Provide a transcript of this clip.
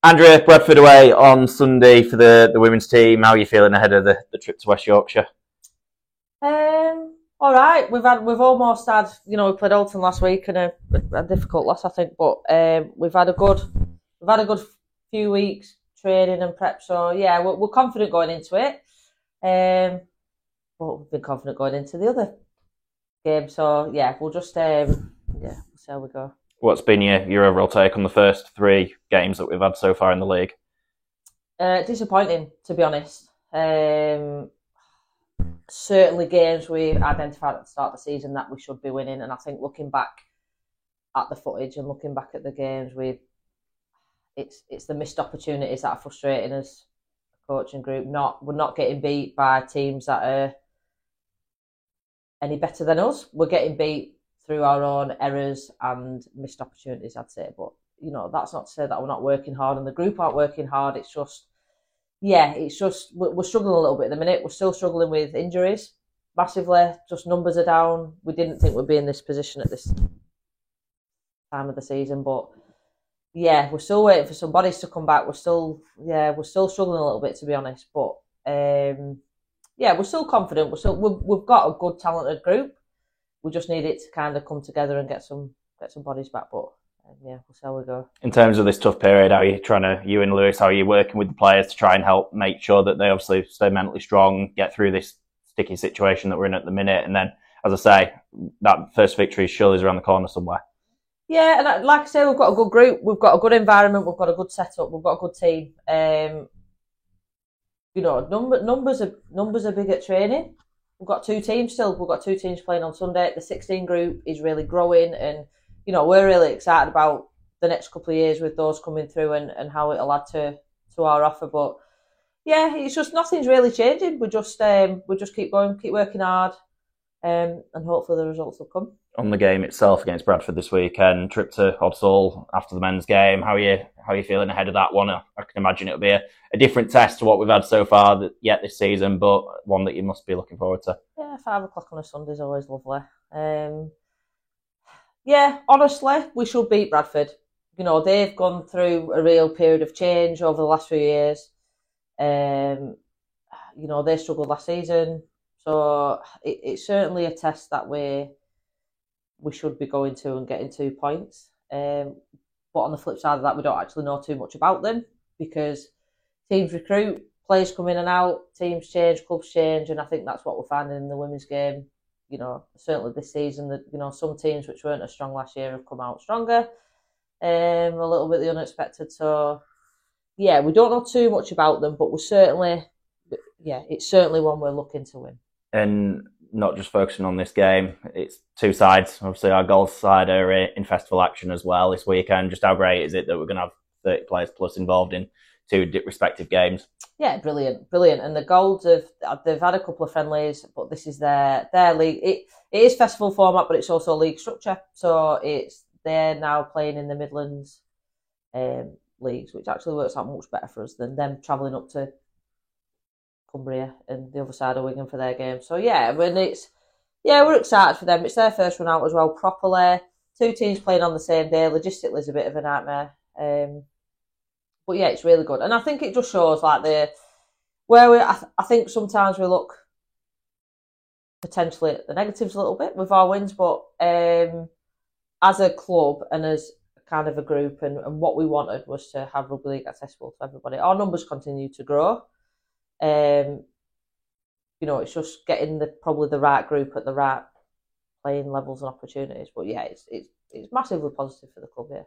Andrea, Bradford away on Sunday for the women's team. How are you feeling ahead of the trip to West Yorkshire? All right. We've almost had, we played Alton last week and a difficult loss, I think, but we've had a good few weeks training and prep. So yeah, we're confident going into it. But we've been confident going into the other game. So yeah, we'll just we'll see how we go. What's been your overall take on the first three games that we've had so far in the league? Disappointing, to be honest. Certainly games we identified at the start of the season that we should be winning, and I think looking back at the footage and looking back at the games, it's the missed opportunities that are frustrating us, coaching group. We're not getting beat by teams that are any better than us. We're getting beat through our own errors and missed opportunities, I'd say. But that's not to say that we're not working hard and the group aren't working hard. It's just we're struggling a little bit at the minute. We're still struggling with injuries massively. Just numbers are down. We didn't think we'd be in this position at this time of the season, but yeah, we're still waiting for some bodies to come back. We're still struggling a little bit, to be honest. But we're still confident. We've got a good, talented group. We just need it to kind of come together and get some bodies back. But we'll see how we go. In terms of this tough period, how are you and Lewis, how are you working with the players to try and help make sure that they obviously stay mentally strong, get through this sticky situation that we're in at the minute, and then, as I say, that first victory surely is around the corner somewhere? Yeah, and like I say, we've got a good group, we've got a good environment, we've got a good setup, we've got a good team. Numbers are big at training. We've got two teams still. We've got two teams playing on Sunday. The 16 group is really growing, and we're really excited about the next couple of years with those coming through and how it'll add to our offer. But yeah, it's just nothing's really changing. We just keep going, keep working hard, and hopefully the results will come. On the game itself against Bradford this weekend, trip to Hodsall after the men's game, how are you feeling ahead of that one? I can imagine it'll be a different test to what we've had so far yet this season, but one that you must be looking forward to. Yeah, 5:00 on a Sunday is always lovely. Yeah, honestly, we should beat Bradford. They've gone through a real period of change over the last few years. They struggled last season, so it's certainly a test that we should be going to and getting 2 points. But on the flip side of that, we don't actually know too much about them because teams recruit, players come in and out, teams change, clubs change, and I think that's what we're finding in the women's game. Certainly this season, that some teams which weren't as strong last year have come out stronger. A little bit the unexpected. So yeah, we don't know too much about them, but it's certainly one we're looking to win. And not just focusing on this game, it's two sides. Obviously, our golf side are in festival action as well this weekend. Just how great is it that we're going to have 30 players plus involved in two respective games? Yeah, brilliant. And the Golds they've had a couple of friendlies, but this is their league. It is festival format, but it's also league structure. So they're now playing in the Midlands leagues, which actually works out much better for us than them travelling up to Cumbria and the other side of Wigan for their game. So yeah, we're excited for them. It's their first run out as well properly. Two teams playing on the same day. Logistically is a bit of a nightmare. But yeah, it's really good. And I think it just shows I think sometimes we look potentially at the negatives a little bit with our wins, but as a club and as kind of a group and what we wanted was to have rugby league accessible to everybody. Our numbers continue to grow. It's just getting probably the right group at the right playing levels and opportunities. But yeah, it's massively positive for the club here.